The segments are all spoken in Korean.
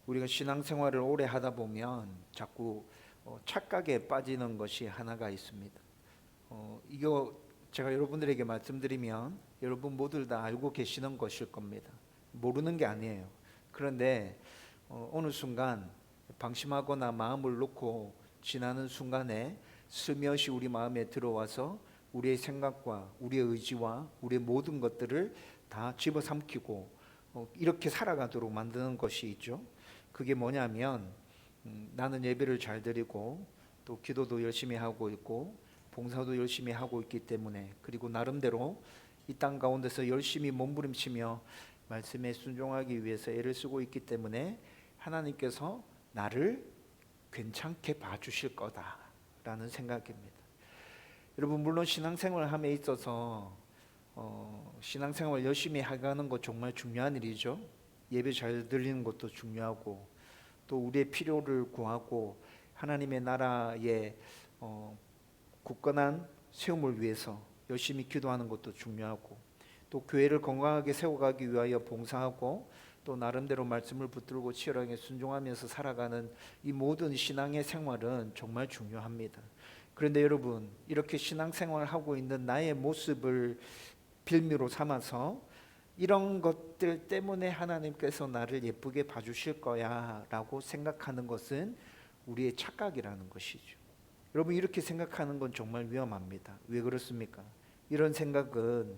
우리가 신앙생활을 오래 하다 보면 자꾸 착각에 빠지는 것이 하나가 있습니다. 이거 제가 여러분들에게 말씀드리면 여러분 모두 다 알고 계시는 것일 겁니다. 모르는 게 아니에요. 그런데 어느 순간 방심하거나 마음을 놓고 지나는 순간에 슬며시 우리 마음에 들어와서 우리의 생각과 우리의 의지와 우리의 모든 것들을 다 집어삼키고 이렇게 살아가도록 만드는 것이 있죠. 그게 뭐냐면 나는 예배를 잘 드리고 또 기도도 열심히 하고 있고 봉사도 열심히 하고 있기 때문에, 그리고 나름대로 이 땅 가운데서 열심히 몸부림치며 말씀에 순종하기 위해서 애를 쓰고 있기 때문에 하나님께서 나를 괜찮게 봐주실 거다라는 생각입니다. 여러분, 물론 신앙생활을 함에 있어서 신앙생활 열심히 하는 것 정말 중요한 일이죠. 예배 잘 드리는 것도 중요하고 또 우리의 필요를 구하고 하나님의 나라의 굳건한 세움을 위해서 열심히 기도하는 것도 중요하고 또 교회를 건강하게 세워가기 위하여 봉사하고 또 나름대로 말씀을 붙들고 치열하게 순종하면서 살아가는 이 모든 신앙의 생활은 정말 중요합니다. 그런데 여러분, 이렇게 신앙생활을 하고 있는 나의 모습을 빌미로 삼아서 이런 것들 때문에 하나님께서 나를 예쁘게 봐주실 거야 라고 생각하는 것은 우리의 착각이라는 것이죠. 여러분, 이렇게 생각하는 건 정말 위험합니다. 왜 그렇습니까? 이런 생각은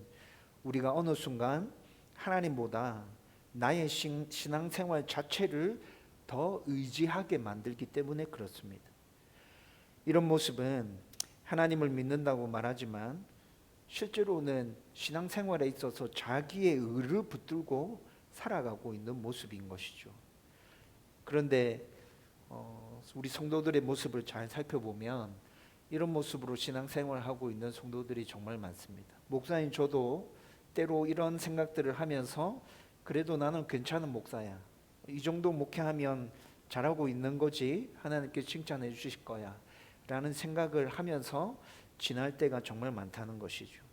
우리가 어느 순간 하나님보다 나의 신앙생활 자체를 더 의지하게 만들기 때문에 그렇습니다. 이런 모습은 하나님을 믿는다고 말하지만 실제로는 신앙생활에 있어서 자기의 의를 붙들고 살아가고 있는 모습인 것이죠. 그런데 우리 성도들의 모습을 잘 살펴보면 이런 모습으로 신앙생활을 하고 있는 성도들이 정말 많습니다. 목사님, 저도 때로 이런 생각들을 하면서 그래도 나는 괜찮은 목사야, 이 정도 목회하면 잘하고 있는 거지, 하나님께 칭찬해 주실 거야 라는 생각을 하면서 지날 때가 정말 많다는 것이죠.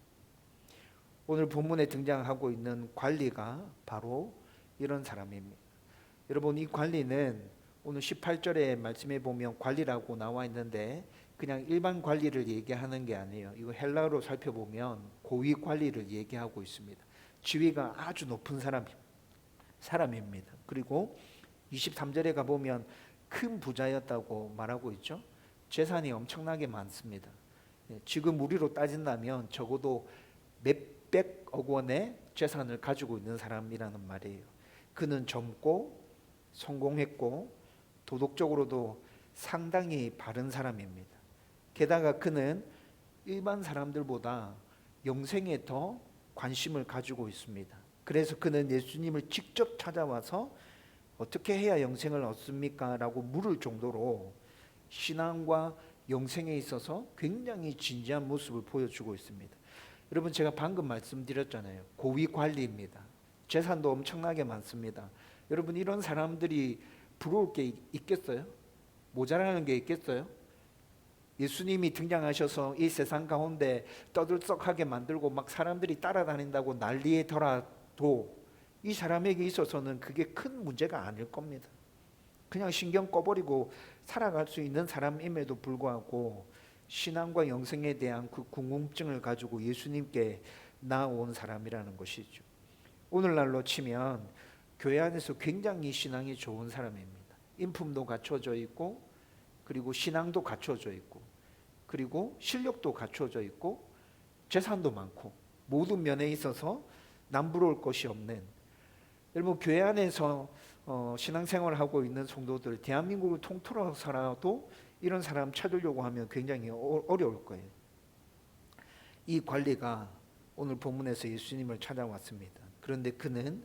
오늘 본문에 등장하고 있는 관리가 바로 이런 사람입니다. 여러분, 이 관리는 오늘 18절의 말씀에 보면 관리라고 나와 있는데 그냥 일반 관리를 얘기하는 게 아니에요. 이거 헬라어로 살펴보면 고위 관리를 얘기하고 있습니다. 지위가 아주 높은 사람입니다. 그리고 23절에 가보면 큰 부자였다고 말하고 있죠. 재산이 엄청나게 많습니다. 지금 우리로 따진다면 적어도 몇백억 원의 재산을 가지고 있는 사람이라는 말이에요. 그는 젊고 성공했고 도덕적으로도 상당히 바른 사람입니다. 게다가 그는 일반 사람들보다 영생에 더 관심을 가지고 있습니다. 그래서 그는 예수님을 직접 찾아와서 어떻게 해야 영생을 얻습니까? 라고 물을 정도로 신앙과 영생에 있어서 굉장히 진지한 모습을 보여주고 있습니다. 여러분, 제가 방금 말씀드렸잖아요. 고위 관리입니다. 재산도 엄청나게 많습니다. 여러분, 이런 사람들이 부러울 게 있겠어요? 모자라는 게 있겠어요? 예수님이 등장하셔서 이 세상 가운데 떠들썩하게 만들고 막 사람들이 따라다닌다고 난리에 더라도 이 사람에게 있어서는 그게 큰 문제가 아닐 겁니다. 그냥 신경 꺼버리고 살아갈 수 있는 사람임에도 불구하고 신앙과 영생에 대한 그 궁금증을 가지고 예수님께 나온 사람이라는 것이죠. 오늘날로 치면 교회 안에서 굉장히 신앙이 좋은 사람입니다. 인품도 갖춰져 있고 그리고 신앙도 갖춰져 있고 그리고 실력도 갖춰져 있고 재산도 많고 모든 면에 있어서 남부러울 것이 없는, 여러분, 교회 안에서 신앙생활을 하고 있는 성도들, 대한민국을 통틀어서라도 이런 사람 찾으려고 하면 굉장히 어려울 거예요. 이 관리가 오늘 본문에서 예수님을 찾아왔습니다. 그런데 그는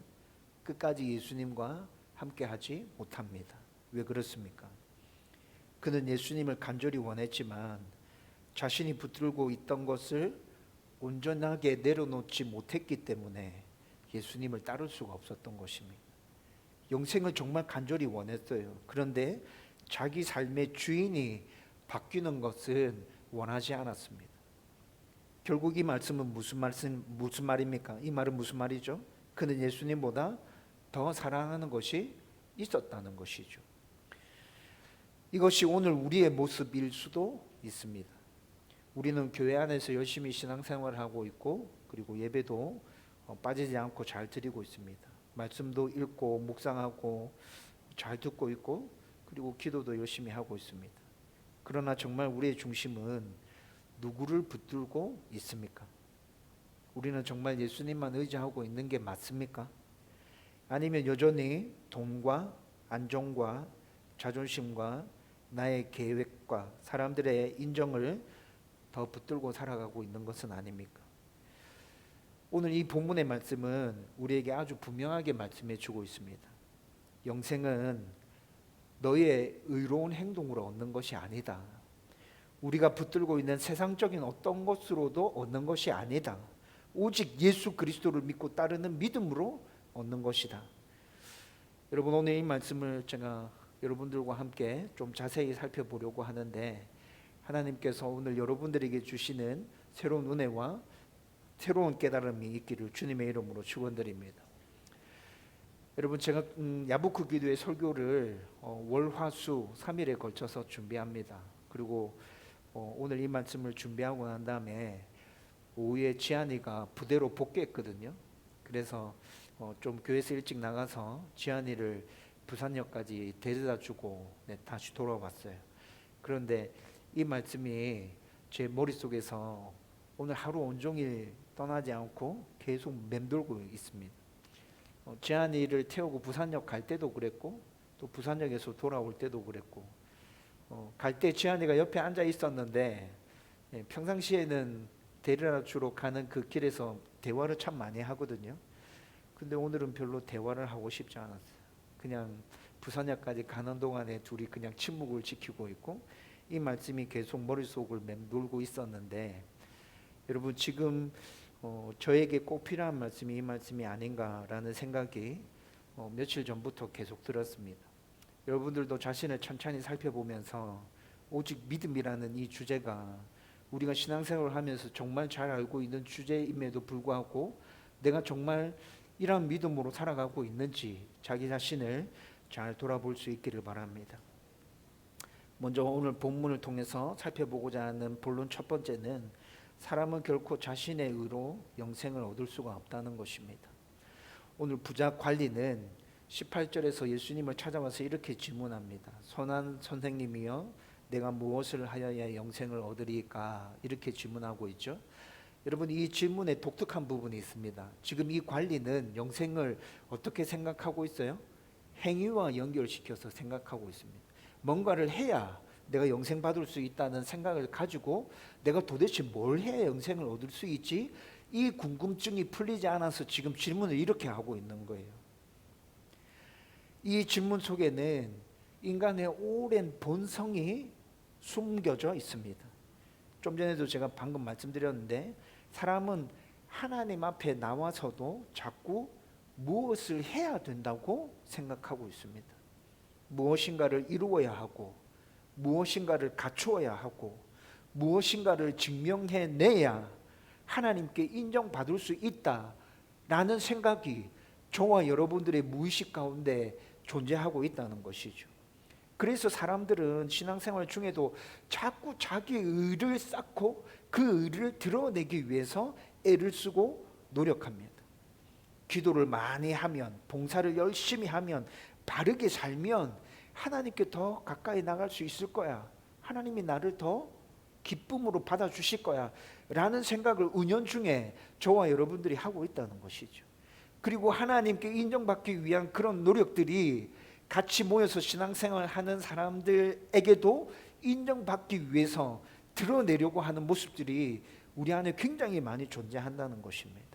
끝까지 예수님과 함께하지 못합니다. 왜 그렇습니까? 그는 예수님을 간절히 원했지만 자신이 붙들고 있던 것을 온전하게 내려놓지 못했기 때문에 예수님을 따를 수가 없었던 것입니다. 영생을 정말 간절히 원했어요. 그런데 자기 삶의 주인이 바뀌는 것은 원하지 않았습니다. 결국 이 말씀은 무슨 말입니까? 이 말은 무슨 말이죠? 그는 예수님보다 더 사랑하는 것이 있었다는 것이죠. 이것이 오늘 우리의 모습일 수도 있습니다. 우리는 교회 안에서 열심히 신앙생활을 하고 있고, 그리고 예배도 빠지지 않고 잘 드리고 있습니다. 말씀도 읽고 묵상하고 잘 듣고 있고, 그리고 기도도 열심히 하고 있습니다. 그러나 정말 우리의 중심은 누구를 붙들고 있습니까? 우리는 정말 예수님만 의지하고 있는 게 맞습니까? 아니면 여전히 돈과 안정과 자존심과 나의 계획과 사람들의 인정을 더 붙들고 살아가고 있는 것은 아닙니까? 오늘 이 본문의 말씀은 우리에게 아주 분명하게 말씀해 주고 있습니다. 영생은 너의 의로운 행동으로 얻는 것이 아니다. 우리가 붙들고 있는 세상적인 어떤 것으로도 얻는 것이 아니다. 오직 예수 그리스도를 믿고 따르는 믿음으로 얻는 것이다. 여러분, 오늘 이 말씀을 제가 여러분들과 함께 좀 자세히 살펴보려고 하는데, 하나님께서 오늘 여러분들에게 주시는 새로운 은혜와 새로운 깨달음이 있기를 주님의 이름으로 축원드립니다. 여러분, 제가 야부크 기도의 설교를 월, 화, 수 3일에 걸쳐서 준비합니다. 그리고 오늘 이 말씀을 준비하고 난 다음에 오후에 지한이가 부대로 복귀했거든요. 그래서 좀 교회에서 일찍 나가서 지한이를 부산역까지 데려다 주고 다시 돌아왔어요. 그런데 이 말씀이 제 머릿속에서 오늘 하루 온종일 떠나지 않고 계속 맴돌고 있습니다. 지한이를 태우고 부산역 갈 때도 그랬고, 또 부산역에서 돌아올 때도 그랬고, 갈 때 지한이가 옆에 앉아 있었는데, 평상시에는 데려다 주러 가는 그 길에서 대화를 참 많이 하거든요. 근데 오늘은 별로 대화를 하고 싶지 않았어요. 그냥 부산역까지 가는 동안에 둘이 그냥 침묵을 지키고 있고, 이 말씀이 계속 머릿속을 맴돌고 있었는데, 여러분, 지금 저에게 꼭 필요한 말씀이 이 말씀이 아닌가라는 생각이 며칠 전부터 계속 들었습니다. 여러분들도 자신을 천천히 살펴보면서 오직 믿음이라는 이 주제가 우리가 신앙생활을 하면서 정말 잘 알고 있는 주제임에도 불구하고 내가 정말 이런 믿음으로 살아가고 있는지 자기 자신을 잘 돌아볼 수 있기를 바랍니다. 먼저 오늘 본문을 통해서 살펴보고자 하는 본론 첫 번째는 사람은 결코 자신의 의로 영생을 얻을 수가 없다는 것입니다. 오늘 부자 관리는 18절에서 예수님을 찾아와서 이렇게 질문합니다. 선한 선생님이여, 내가 무엇을 하여야 영생을 얻으리까? 이렇게 질문하고 있죠. 여러분, 이 질문에 독특한 부분이 있습니다. 지금 이 관리는 영생을 어떻게 생각하고 있어요? 행위와 연결시켜서 생각하고 있습니다. 뭔가를 해야 내가 영생 받을 수 있다는 생각을 가지고 내가 도대체 뭘 해야 영생을 얻을 수 있지? 이 궁금증이 풀리지 않아서 지금 질문을 이렇게 하고 있는 거예요. 이 질문 속에는 인간의 오랜 본성이 숨겨져 있습니다. 좀 전에도 제가 방금 말씀드렸는데, 사람은 하나님 앞에 나와서도 자꾸 무엇을 해야 된다고 생각하고 있습니다. 무엇인가를 이루어야 하고, 무엇인가를 갖추어야 하고, 무엇인가를 증명해내야 하나님께 인정받을 수 있다라는 생각이 저와 여러분들의 무의식 가운데 존재하고 있다는 것이죠. 그래서 사람들은 신앙생활 중에도 자꾸 자기 의를 쌓고 그 의를 드러내기 위해서 애를 쓰고 노력합니다. 기도를 많이 하면, 봉사를 열심히 하면, 바르게 살면 하나님께 더 가까이 나갈 수 있을 거야. 하나님이 나를 더 기쁨으로 받아주실 거야 라는 생각을 은연중에 저와 여러분들이 하고 있다는 것이죠. 그리고 하나님께 인정받기 위한 그런 노력들이 같이 모여서 신앙생활을 하는 사람들에게도 인정받기 위해서 드러내려고 하는 모습들이 우리 안에 굉장히 많이 존재한다는 것입니다.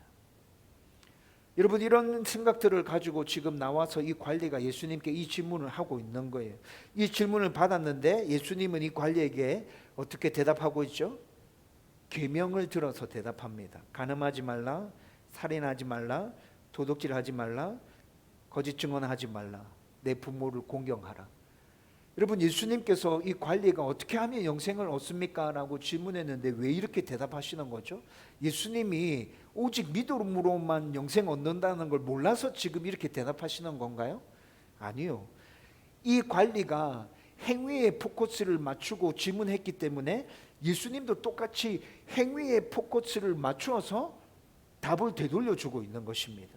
여러분, 이런 생각들을 가지고 지금 나와서 이 관리가 예수님께 이 질문을 하고 있는 거예요. 이 질문을 받았는데 예수님은 이 관리에게 어떻게 대답하고 있죠? 계명을 들어서 대답합니다. 간음하지 말라, 살인하지 말라, 도둑질하지 말라, 거짓 증언하지 말라, 내 부모를 공경하라. 여러분, 예수님께서 이 관리가 어떻게 하면 영생을 얻습니까? 라고 질문했는데 왜 이렇게 대답하시는 거죠? 예수님이 오직 믿음으로만 영생 얻는다는 걸 몰라서 지금 이렇게 대답하시는 건가요? 아니요. 이 관리가 행위에 포커스를 맞추고 질문했기 때문에 예수님도 똑같이 행위에 포커스를 맞추어서 답을 되돌려주고 있는 것입니다.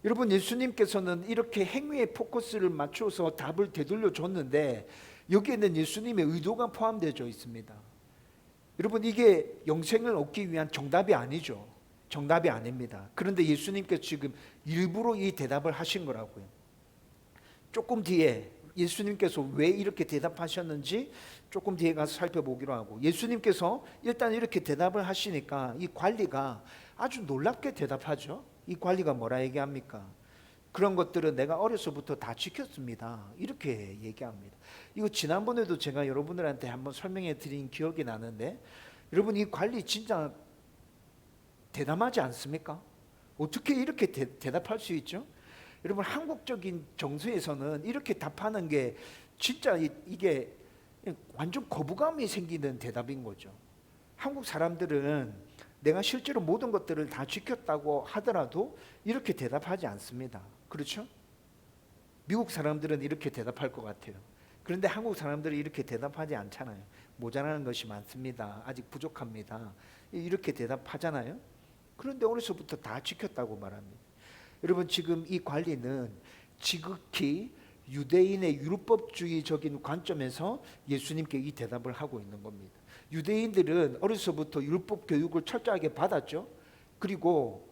여러분, 예수님께서는 이렇게 행위에 포커스를 맞추어서 답을 되돌려줬는데 여기에는 예수님의 의도가 포함되어 있습니다. 여러분, 이게 영생을 얻기 위한 정답이 아니죠. 정답이 아닙니다. 그런데 예수님께서 지금 일부러 이 대답을 하신 거라고요. 조금 뒤에 예수님께서 왜 이렇게 대답하셨는지 조금 뒤에 가서 살펴보기로 하고, 예수님께서 일단 이렇게 대답을 하시니까 이 관리가 아주 놀랍게 대답하죠. 이 관리가 뭐라 얘기합니까? 그런 것들은 내가 어려서부터 다 지켰습니다. 이렇게 얘기합니다. 이거 지난번에도 제가 여러분들한테 한번 설명해 드린 기억이 나는데, 여러분, 이 관리 진짜 대담하지 않습니까? 어떻게 이렇게 대답할 수 있죠? 여러분, 한국적인 정서에서는 이렇게 답하는 게 진짜 이게 완전 거부감이 생기는 대답인 거죠. 한국 사람들은 내가 실제로 모든 것들을 다 지켰다고 하더라도 이렇게 대답하지 않습니다. 그렇죠? 미국 사람들은 이렇게 대답할 것 같아요. 그런데 한국 사람들은 이렇게 대답하지 않잖아요. 모자라는 것이 많습니다. 아직 부족합니다. 이렇게 대답하잖아요. 그런데 어려서부터 다 지켰다고 말합니다. 여러분, 지금 이 관리는 지극히 유대인의 율법주의적인 관점에서 예수님께 이 대답을 하고 있는 겁니다. 유대인들은 어려서부터 율법 교육을 철저하게 받았죠. 그리고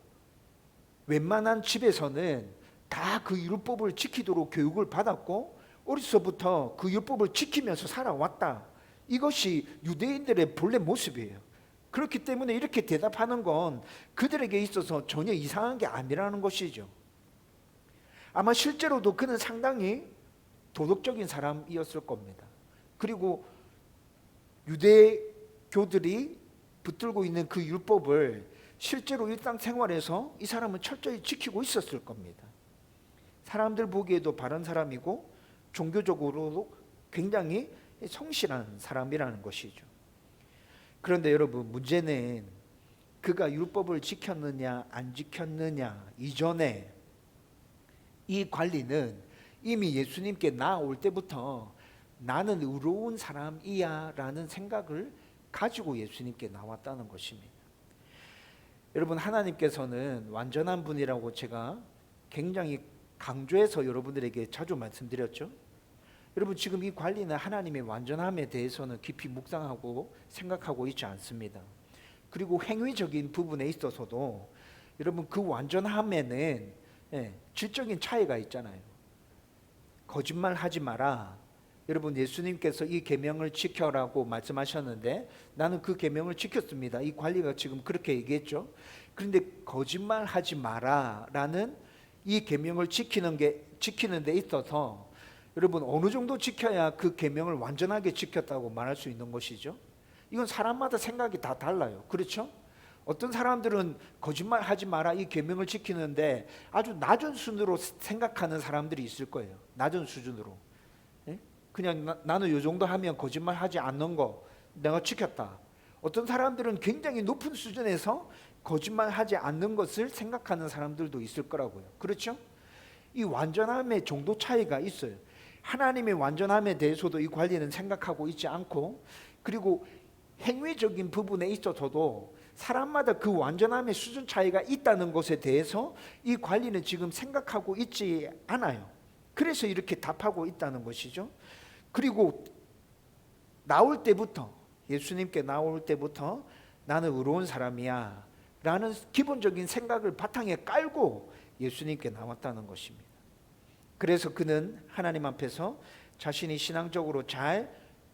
웬만한 집에서는 다 그 율법을 지키도록 교육을 받았고 어려서부터 그 율법을 지키면서 살아왔다. 이것이 유대인들의 본래 모습이에요. 그렇기 때문에 이렇게 대답하는 건 그들에게 있어서 전혀 이상한 게 아니라는 것이죠. 아마 실제로도 그는 상당히 도덕적인 사람이었을 겁니다. 그리고 유대교들이 붙들고 있는 그 율법을 실제로 일상생활에서 이 사람은 철저히 지키고 있었을 겁니다. 사람들 보기에도 바른 사람이고 종교적으로도 굉장히 성실한 사람이라는 것이죠. 그런데 여러분, 문제는 그가 율법을 지켰느냐 안 지켰느냐 이전에 이 관리는 이미 예수님께 나올 때부터 나는 의로운 사람이야 라는 생각을 가지고 예수님께 나왔다는 것입니다. 여러분, 하나님께서는 완전한 분이라고 제가 굉장히 강조해서 여러분들에게 자주 말씀드렸죠. 여러분, 지금 이 관리는 하나님의 완전함에 대해서는 깊이 묵상하고 생각하고 있지 않습니다. 그리고 행위적인 부분에 있어서도 여러분, 그 완전함에는 질적인 차이가 있잖아요. 거짓말하지 마라. 여러분, 예수님께서 이 계명을 지켜라고 말씀하셨는데 나는 그 계명을 지켰습니다. 이 관리가 지금 그렇게 얘기했죠. 그런데 거짓말하지 마라라는 이 계명을 지키는 데 있어서 여러분, 어느 정도 지켜야 그 계명을 완전하게 지켰다고 말할 수 있는 것이죠? 이건 사람마다 생각이 다 달라요. 그렇죠? 어떤 사람들은 거짓말하지 마라 이 계명을 지키는데 아주 낮은 수준으로 생각하는 사람들이 있을 거예요. 낮은 수준으로. 그냥 나는 이 정도 하면 거짓말하지 않는 거 내가 지켰다. 어떤 사람들은 굉장히 높은 수준에서 거짓말하지 않는 것을 생각하는 사람들도 있을 거라고요. 그렇죠? 이 완전함의 정도 차이가 있어요. 하나님의 완전함에 대해서도 이 관리는 생각하고 있지 않고, 그리고 행위적인 부분에 있어서도 사람마다 그 완전함의 수준 차이가 있다는 것에 대해서 이 관리는 지금 생각하고 있지 않아요. 그래서 이렇게 답하고 있다는 것이죠. 그리고 나올 때부터, 예수님께 나올 때부터 나는 의로운 사람이야 라는 기본적인 생각을 바탕에 깔고 예수님께 나왔다는 것입니다. 그래서 그는 하나님 앞에서 자신이 신앙적으로 잘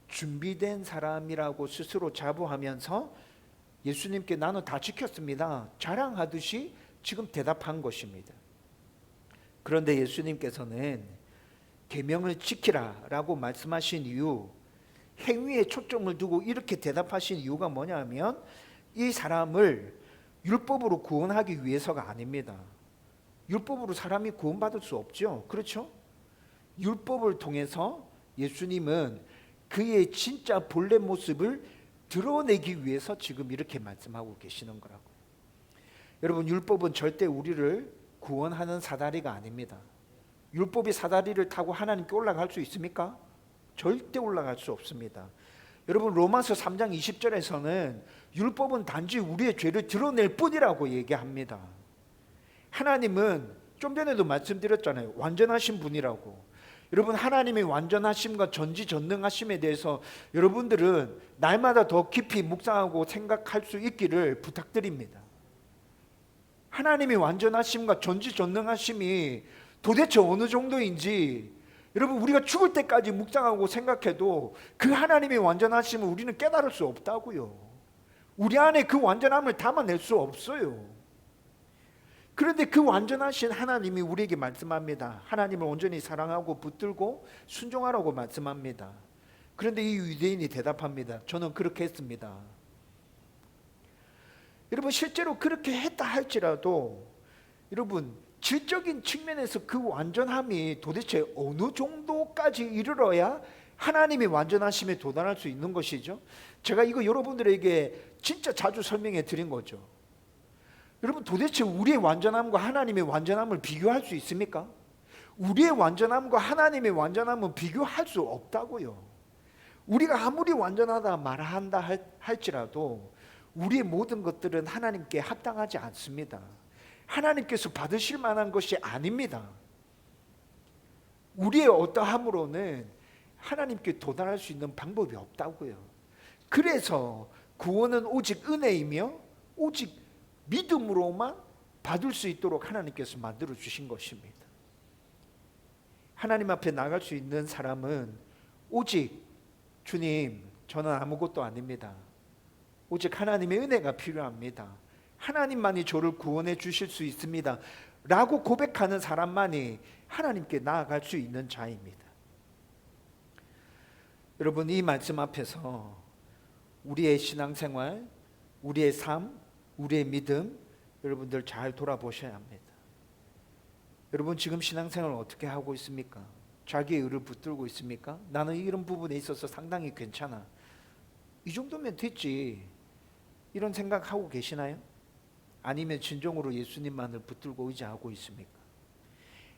준비된 사람이라고 스스로 자부하면서 예수님께 나는 다 지켰습니다 자랑하듯이 지금 대답한 것입니다. 그런데 예수님께서는 계명을 지키라 라고 말씀하신 이유, 행위에 초점을 두고 이렇게 대답하신 이유가 뭐냐면 이 사람을 율법으로 구원하기 위해서가 아닙니다. 율법으로 사람이 구원받을 수 없죠. 그렇죠? 율법을 통해서 예수님은 그의 진짜 본래 모습을 드러내기 위해서 지금 이렇게 말씀하고 계시는 거라고요. 여러분, 율법은 절대 우리를 구원하는 사다리가 아닙니다. 율법이 사다리를 타고 하나님께 올라갈 수 있습니까? 절대 올라갈 수 없습니다. 여러분, 로마서 3장 20절에서는 율법은 단지 우리의 죄를 드러낼 뿐이라고 얘기합니다. 하나님은 좀 전에도 말씀드렸잖아요. 완전하신 분이라고. 여러분, 하나님의 완전하심과 전지전능하심에 대해서 여러분들은 날마다 더 깊이 묵상하고 생각할 수 있기를 부탁드립니다. 하나님의 완전하심과 전지전능하심이 도대체 어느 정도인지 여러분, 우리가 죽을 때까지 묵상하고 생각해도 그 하나님의 완전하심을 우리는 깨달을 수 없다고요. 우리 안에 그 완전함을 담아낼 수 없어요. 그런데 그 완전하신 하나님이 우리에게 말씀합니다. 하나님을 온전히 사랑하고 붙들고 순종하라고 말씀합니다. 그런데 이 유대인이 대답합니다. 저는 그렇게 했습니다. 여러분, 실제로 그렇게 했다 할지라도 여러분, 질적인 측면에서 그 완전함이 도대체 어느 정도까지 이르러야 하나님의 완전하심에 도달할 수 있는 것이죠? 제가 이거 여러분들에게 진짜 자주 설명해 드린 거죠. 여러분, 도대체 우리의 완전함과 하나님의 완전함을 비교할 수 있습니까? 우리의 완전함과 하나님의 완전함은 비교할 수 없다고요. 우리가 아무리 완전하다 말한다 할지라도 우리의 모든 것들은 하나님께 합당하지 않습니다. 하나님께서 받으실 만한 것이 아닙니다. 우리의 어떠함으로는 하나님께 도달할 수 있는 방법이 없다고요. 그래서 구원은 오직 은혜이며 오직 믿음으로만 받을 수 있도록 하나님께서 만들어 주신 것입니다. 하나님 앞에 나갈 수 있는 사람은 오직 주님, 저는 아무것도 아닙니다. 오직 하나님의 은혜가 필요합니다. 하나님만이 저를 구원해 주실 수 있습니다 라고 고백하는 사람만이 하나님께 나아갈 수 있는 자입니다. 여러분, 이 말씀 앞에서 우리의 신앙생활, 우리의 삶, 우리의 믿음 여러분들 잘 돌아보셔야 합니다. 여러분, 지금 신앙생활 어떻게 하고 있습니까? 자기의 의를 붙들고 있습니까? 나는 이런 부분에 있어서 상당히 괜찮아, 이 정도면 됐지, 이런 생각하고 계시나요? 아니면 진정으로 예수님만을 붙들고 의지하고 있습니까?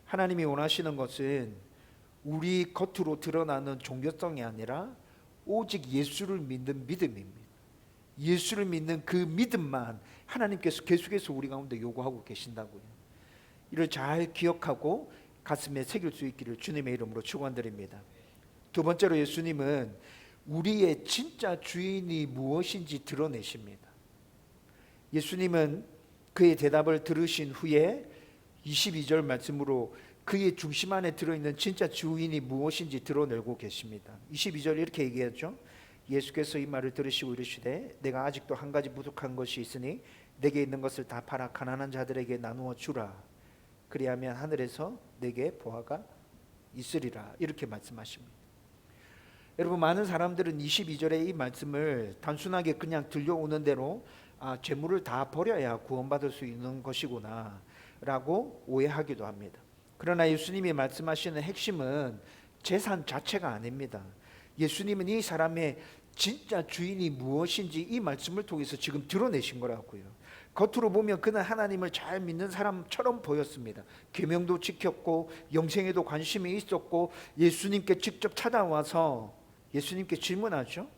하나님이 원하시는 것은 우리 겉으로 드러나는 종교성이 아니라 오직 예수를 믿는 믿음입니다. 예수를 믿는 그 믿음만 하나님께서 계속해서 우리 가운데 요구하고 계신다고요. 이를 잘 기억하고 가슴에 새길 수 있기를 주님의 이름으로 축원드립니다. 두 번째로, 예수님은 우리의 진짜 주인이 무엇인지 드러내십니다. 예수님은 그의 대답을 들으신 후에 22절 말씀으로 그의 중심 안에 들어있는 진짜 주인이 무엇인지 드러내고 계십니다. 22절 이렇게 얘기했죠. 예수께서 이 말을 들으시고 이르시되 내가 아직도 한 가지 부족한 것이 있으니 내게 있는 것을 다 팔아 가난한 자들에게 나누어 주라. 그리하면 하늘에서 내게 보화가 있으리라. 이렇게 말씀하십니다. 여러분, 많은 사람들은 22절의 이 말씀을 단순하게 그냥 들려오는 대로 재물을 다 버려야 구원받을 수 있는 것이구나 라고 오해하기도 합니다. 그러나 예수님이 말씀하시는 핵심은 재산 자체가 아닙니다. 예수님은 이 사람의 진짜 주인이 무엇인지 이 말씀을 통해서 지금 드러내신 거라고요. 겉으로 보면 그는 하나님을 잘 믿는 사람처럼 보였습니다. 계명도 지켰고 영생에도 관심이 있었고 예수님께 직접 찾아와서 예수님께 질문하죠.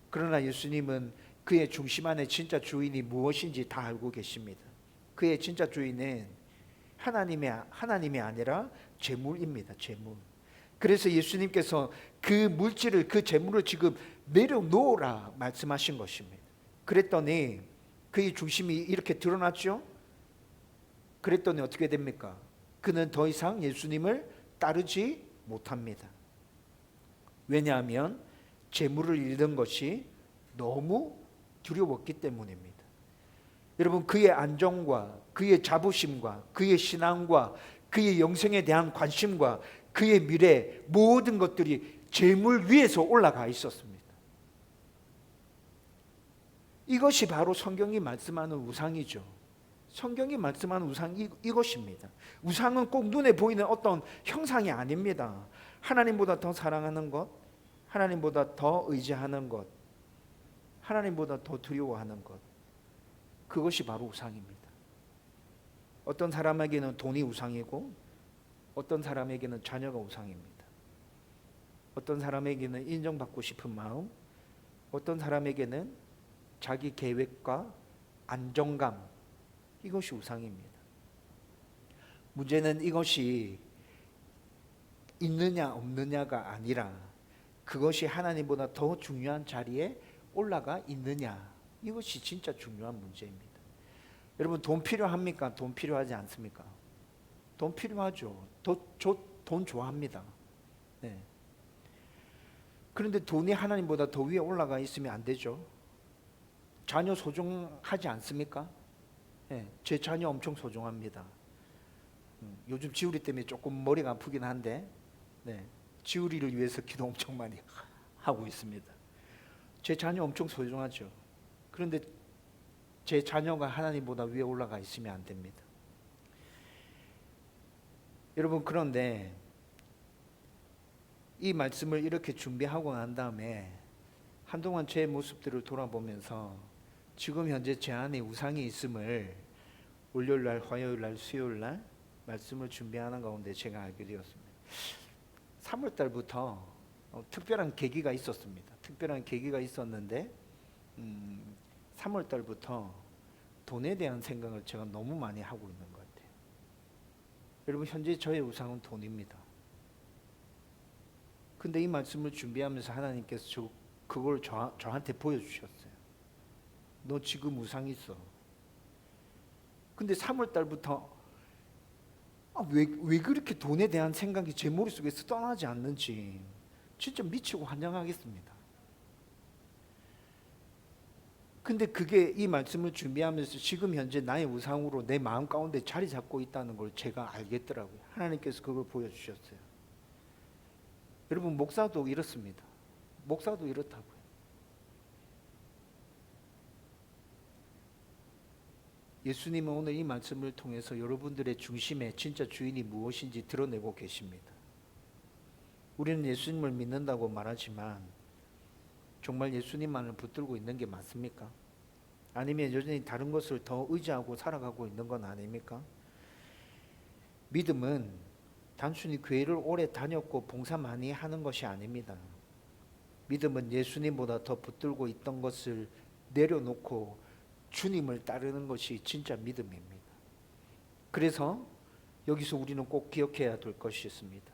그러나 예수님은 그의 중심 안에 진짜 주인이 무엇인지 다 알고 계십니다. 그의 진짜 주인은 하나님이 아니라 재물입니다. 재물. 그래서 예수님께서 그 물질을, 그 재물을 지금 내려놓으라 말씀하신 것입니다. 그랬더니 그의 중심이 이렇게 드러났죠. 그랬더니 어떻게 됩니까? 그는 더 이상 예수님을 따르지 못합니다. 왜냐하면 재물을 잃은 것이 너무 두려웠기 때문입니다. 여러분, 그의 안정과 그의 자부심과 그의 신앙과 그의 영생에 대한 관심과 그의 미래, 모든 것들이 재물 위에서 올라가 있었습니다. 이것이 바로 성경이 말씀하는 우상이죠. 성경이 말씀하는 우상이 이것입니다. 우상은 꼭 눈에 보이는 어떤 형상이 아닙니다. 하나님보다 더 사랑하는 것, 하나님보다 더 의지하는 것, 하나님보다 더 두려워하는 것, 그것이 바로 우상입니다. 어떤 사람에게는 돈이 우상이고 어떤 사람에게는 자녀가 우상입니다. 어떤 사람에게는 인정받고 싶은 마음, 어떤 사람에게는 자기 계획과 안정감, 이것이 우상입니다. 문제는 이것이 있느냐 없느냐가 아니라 그것이 하나님보다 더 중요한 자리에 올라가 있느냐, 이것이 진짜 중요한 문제입니다. 여러분, 돈 필요합니까? 돈 필요하지 않습니까? 돈 필요하죠. 돈 좋아합니다. 네. 그런데 돈이 하나님보다 더 위에 올라가 있으면 안 되죠. 자녀 소중하지 않습니까? 네. 제 자녀 엄청 소중합니다. 요즘 지우리 때문에 조금 머리가 아프긴 한데, 네. 지우리를 위해서 기도 엄청 많이 하고 있습니다. 제 자녀 엄청 소중하죠. 그런데 제 자녀가 하나님보다 위에 올라가 있으면 안 됩니다. 여러분, 그런데 이 말씀을 이렇게 준비하고 난 다음에 한동안 제 모습들을 돌아보면서 지금 현재 제 안에 우상이 있음을 월요일날, 화요일날, 수요일날 말씀을 준비하는 가운데 제가 알게 되었습니다. 3월달부터 특별한 계기가 있었습니다. 특별한 계기가 있었는데 3월달부터 돈에 대한 생각을 제가 너무 많이 하고 있는 것 같아요. 여러분, 현재 저의 우상은 돈입니다. 근데 이 말씀을 준비하면서 하나님께서 그걸 저한테 보여주셨어요. 너 지금 우상 있어. 근데 3월달부터 왜 그렇게 돈에 대한 생각이 제 머릿속에서 떠나지 않는지 진짜 미치고 환장하겠습니다. 근데 그게 이 말씀을 준비하면서 지금 현재 나의 우상으로 내 마음 가운데 자리 잡고 있다는 걸 제가 알겠더라고요. 하나님께서 그걸 보여주셨어요. 여러분, 목사도 이렇습니다. 목사도 이렇다고요. 예수님은 오늘 이 말씀을 통해서 여러분들의 중심에 진짜 주인이 무엇인지 드러내고 계십니다. 우리는 예수님을 믿는다고 말하지만 정말 예수님만을 붙들고 있는 게 맞습니까? 아니면 여전히 다른 것을 더 의지하고 살아가고 있는 건 아닙니까? 믿음은 단순히 교회를 오래 다녔고 봉사 많이 하는 것이 아닙니다. 믿음은 예수님보다 더 붙들고 있던 것을 내려놓고 주님을 따르는 것이 진짜 믿음입니다. 그래서 여기서 우리는 꼭 기억해야 될 것이 있습니다.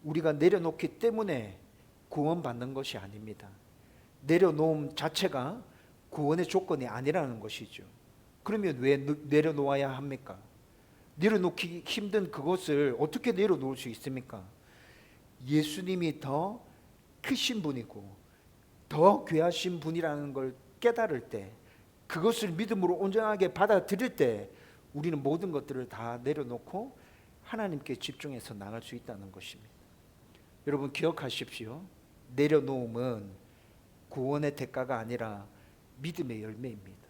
우리가 내려놓기 때문에 구원받는 것이 아닙니다. 내려놓음 자체가 구원의 조건이 아니라는 것이죠. 그러면 왜 내려놓아야 합니까? 내려놓기 힘든 그것을 어떻게 내려놓을 수 있습니까? 예수님이 더 크신 분이고 더 귀하신 분이라는 걸 깨달을 때, 그것을 믿음으로 온전하게 받아들일 때 우리는 모든 것들을 다 내려놓고 하나님께 집중해서 나갈 수 있다는 것입니다. 여러분, 기억하십시오. 내려놓음은 구원의 대가가 아니라 믿음의 열매입니다.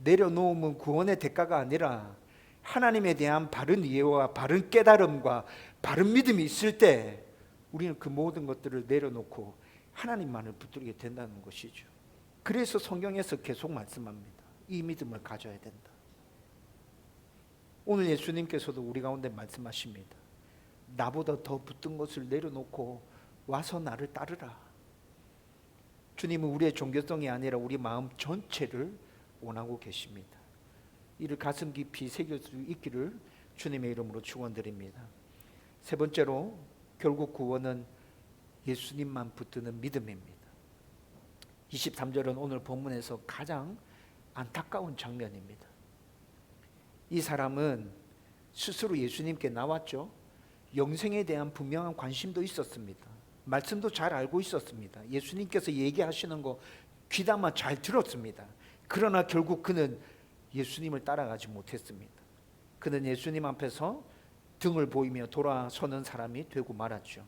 내려놓음은 구원의 대가가 아니라 하나님에 대한 바른 이해와 바른 깨달음과 바른 믿음이 있을 때 우리는 그 모든 것들을 내려놓고 하나님만을 붙들게 된다는 것이죠. 그래서 성경에서 계속 말씀합니다. 이 믿음을 가져야 된다. 오늘 예수님께서도 우리 가운데 말씀하십니다. 나보다 더 붙든 것을 내려놓고 와서 나를 따르라. 주님은 우리의 종교성이 아니라 우리 마음 전체를 원하고 계십니다. 이를 가슴 깊이 새길 수 있기를 주님의 이름으로 축원드립니다. 세 번째로, 결국 구원은 예수님만 붙드는 믿음입니다. 23절은 오늘 본문에서 가장 안타까운 장면입니다. 이 사람은 스스로 예수님께 나왔죠. 영생에 대한 분명한 관심도 있었습니다. 말씀도 잘 알고 있었습니다. 예수님께서 얘기하시는 거 귀담아 잘 들었습니다. 그러나 결국 그는 예수님을 따라가지 못했습니다. 그는 예수님 앞에서 등을 보이며 돌아서는 사람이 되고 말았죠.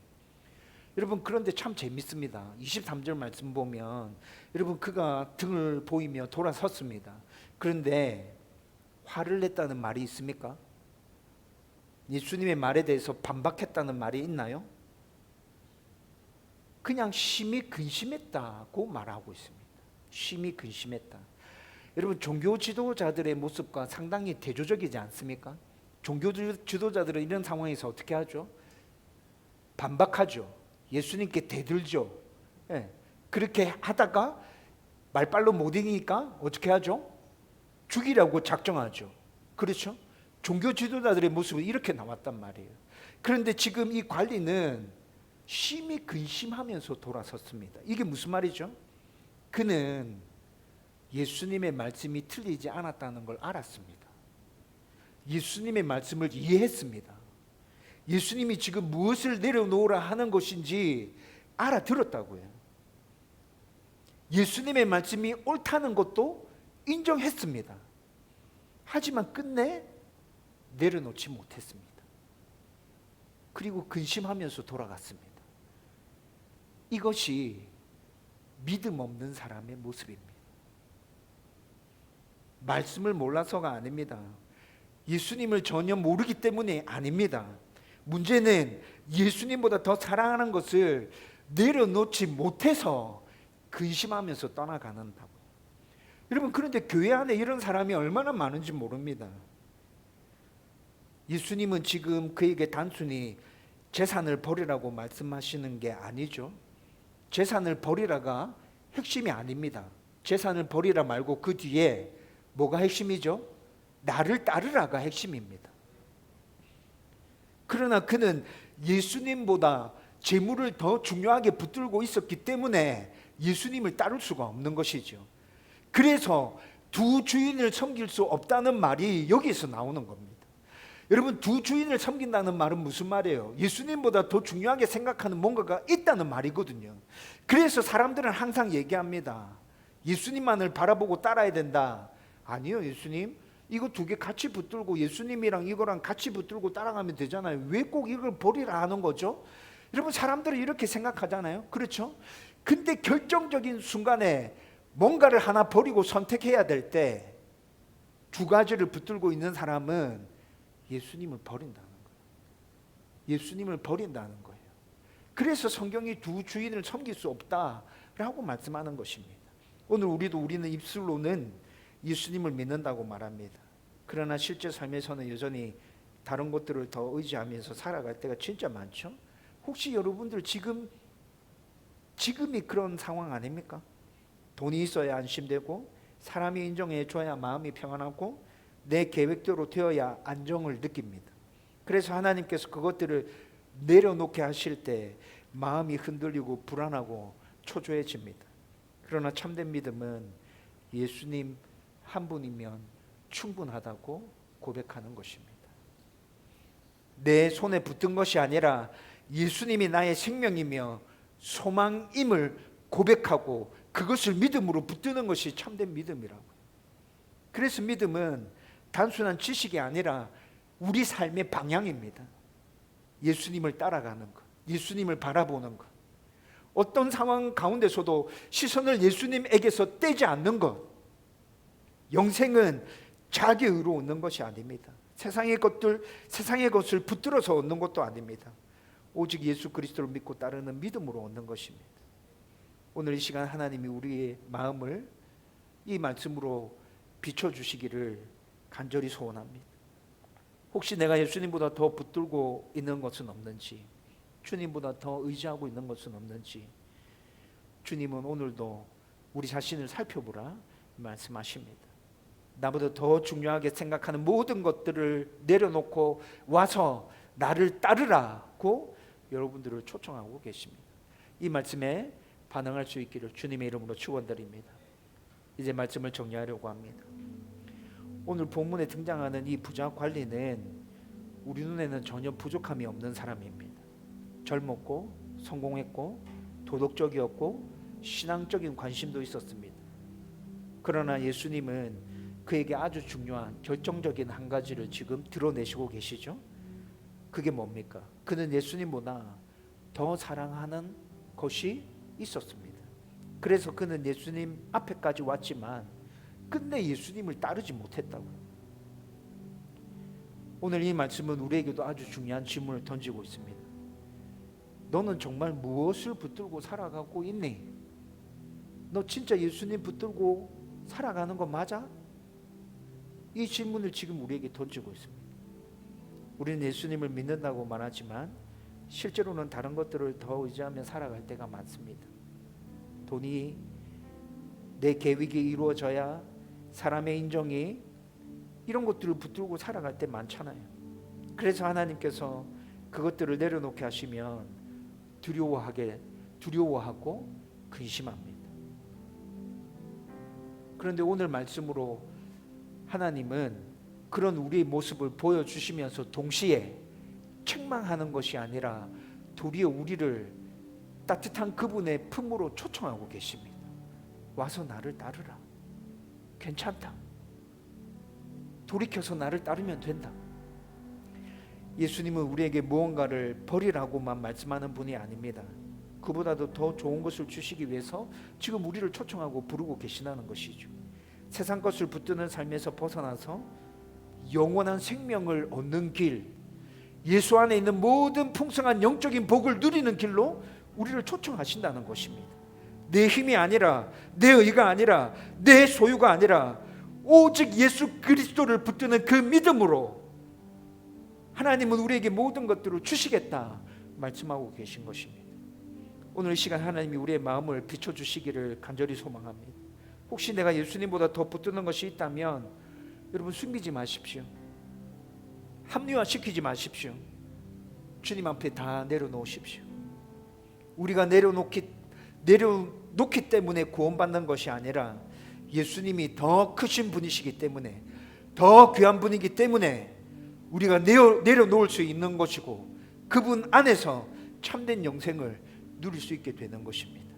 여러분, 그런데 참 재밌습니다. 23절 말씀 보면 여러분, 그가 등을 보이며 돌아섰습니다. 그런데 화를 냈다는 말이 있습니까? 예수님의 말에 대해서 반박했다는 말이 있나요? 그냥 심히 근심했다고 말하고 있습니다. 심히 근심했다. 여러분, 종교 지도자들의 모습과 상당히 대조적이지 않습니까? 종교 지도자들은 이런 상황에서 어떻게 하죠? 반박하죠. 예수님께 대들죠. 예. 그렇게 하다가 말빨로 못 이기니까 어떻게 하죠? 죽이려고 작정하죠. 그렇죠? 종교 지도자들의 모습은 이렇게 나왔단 말이에요. 그런데 지금 이 관리는 심히 근심하면서 돌아섰습니다. 이게 무슨 말이죠? 그는 예수님의 말씀이 틀리지 않았다는 걸 알았습니다. 예수님의 말씀을 이해했습니다. 예수님이 지금 무엇을 내려놓으라 하는 것인지 알아들었다고요. 예수님의 말씀이 옳다는 것도 인정했습니다. 하지만 끝내 내려놓지 못했습니다. 그리고 근심하면서 돌아갔습니다. 이것이 믿음 없는 사람의 모습입니다. 말씀을 몰라서가 아닙니다. 예수님을 전혀 모르기 때문이 아닙니다. 문제는 예수님보다 더 사랑하는 것을 내려놓지 못해서 근심하면서 떠나가는다고. 여러분, 그런데 교회 안에 이런 사람이 얼마나 많은지 모릅니다. 예수님은 지금 그에게 단순히 재산을 버리라고 말씀하시는 게 아니죠. 재산을 버리라가 핵심이 아닙니다. 재산을 버리라 말고 그 뒤에 뭐가 핵심이죠? 나를 따르라가 핵심입니다. 그러나 그는 예수님보다 재물을 더 중요하게 붙들고 있었기 때문에 예수님을 따를 수가 없는 것이죠. 그래서 두 주인을 섬길 수 없다는 말이 여기서 나오는 겁니다. 여러분, 두 주인을 섬긴다는 말은 무슨 말이에요? 예수님보다 더 중요하게 생각하는 뭔가가 있다는 말이거든요. 그래서 사람들은 항상 얘기합니다. 예수님만을 바라보고 따라야 된다. 아니요, 예수님, 이거 두 개 같이 붙들고 예수님이랑 이거랑 같이 붙들고 따라가면 되잖아요. 왜 꼭 이걸 버리라 하는 거죠? 여러분, 사람들은 이렇게 생각하잖아요. 그렇죠? 근데 결정적인 순간에 뭔가를 하나 버리고 선택해야 될 때 두 가지를 붙들고 있는 사람은 예수님을 버린다는 거예요. 예수님을 버린다는 거예요. 그래서 성경이 두 주인을 섬길 수 없다라고 말씀하는 것입니다. 오늘 우리는 입술로는 예수님을 믿는다고 말합니다. 그러나 실제 삶에서는 여전히 다른 것들을 더 의지하면서 살아갈 때가 진짜 많죠. 혹시 여러분들 지금이 그런 상황 아닙니까? 돈이 있어야 안심되고 사람이 인정해 줘야 마음이 평안하고 내 계획대로 되어야 안정을 느낍니다. 그래서 하나님께서 그것들을 내려놓게 하실 때 마음이 흔들리고 불안하고 초조해집니다. 그러나 참된 믿음은 예수님 한 분이면 충분하다고 고백하는 것입니다. 내 손에 붙은 것이 아니라 예수님이 나의 생명이며 소망임을 고백하고 그것을 믿음으로 붙드는 것이 참된 믿음이라고요. 그래서 믿음은 단순한 지식이 아니라 우리 삶의 방향입니다. 예수님을 따라가는 것, 예수님을 바라보는 것, 어떤 상황 가운데서도 시선을 예수님에게서 떼지 않는 것. 영생은 자기 의로 얻는 것이 아닙니다. 세상의 것을 붙들어서 얻는 것도 아닙니다. 오직 예수 그리스도를 믿고 따르는 믿음으로 얻는 것입니다. 오늘 이 시간 하나님이 우리의 마음을 이 말씀으로 비춰주시기를 간절히 소원합니다. 혹시 내가 예수님보다 더 붙들고 있는 것은 없는지, 주님보다 더 의지하고 있는 것은 없는지, 주님은 오늘도 우리 자신을 살펴보라 말씀하십니다. 나보다 더 중요하게 생각하는 모든 것들을 내려놓고 와서 나를 따르라고 여러분들을 초청하고 계십니다. 이 말씀에 반응할 수 있기를 주님의 이름으로 축원드립니다. 이제 말씀을 정리하려고 합니다. 오늘 본문에 등장하는 이 부자 관리는 우리 눈에는 전혀 부족함이 없는 사람입니다. 젊었고 성공했고 도덕적이었고 신앙적인 관심도 있었습니다. 그러나 예수님은 그에게 아주 중요한 결정적인 한 가지를 지금 드러내시고 계시죠. 그게 뭡니까? 그는 예수님보다 더 사랑하는 것이 있었습니다. 그래서 그는 예수님 앞에까지 왔지만 끝내 예수님을 따르지 못했다고요. 오늘 이 말씀은 우리에게도 아주 중요한 질문을 던지고 있습니다. 너는 정말 무엇을 붙들고 살아가고 있니? 너 진짜 예수님 붙들고 살아가는 거 맞아? 이 질문을 지금 우리에게 던지고 있습니다. 우리는 예수님을 믿는다고 말하지만 실제로는 다른 것들을 더 의지하며 살아갈 때가 많습니다. 돈이, 내 계획이 이루어져야, 사람의 인정이, 이런 것들을 붙들고 살아갈 때 많잖아요. 그래서 하나님께서 그것들을 내려놓게 하시면 두려워하고 근심합니다. 그런데 오늘 말씀으로 하나님은 그런 우리의 모습을 보여주시면서 동시에 책망하는 것이 아니라 도리어 우리를 따뜻한 그분의 품으로 초청하고 계십니다. 와서 나를 따르라. 괜찮다. 돌이켜서 나를 따르면 된다. 예수님은 우리에게 무언가를 버리라고만 말씀하는 분이 아닙니다. 그보다도 더 좋은 것을 주시기 위해서 지금 우리를 초청하고 부르고 계시다는 것이죠. 세상 것을 붙드는 삶에서 벗어나서 영원한 생명을 얻는 길, 예수 안에 있는 모든 풍성한 영적인 복을 누리는 길로 우리를 초청하신다는 것입니다. 내 힘이 아니라, 내 의가 아니라, 내 소유가 아니라 오직 예수 그리스도를 붙드는 그 믿음으로 하나님은 우리에게 모든 것들을 주시겠다 말씀하고 계신 것입니다. 오늘 이 시간 하나님이 우리의 마음을 비춰주시기를 간절히 소망합니다. 혹시 내가 예수님보다 더 붙드는 것이 있다면 여러분 숨기지 마십시오. 합리화시키지 마십시오. 주님 앞에 다 내려놓으십시오. 우리가 내려놓기 때문에 구원받는 것이 아니라 예수님이 더 크신 분이시기 때문에, 더 귀한 분이기 때문에 우리가 내려놓을 수 있는 것이고, 그분 안에서 참된 영생을 누릴 수 있게 되는 것입니다.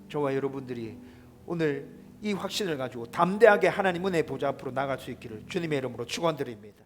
저와 여러분들이 오늘 이 확신을 가지고 담대하게 하나님 은혜의 보좌 앞으로 나갈 수 있기를 주님의 이름으로 축원드립니다.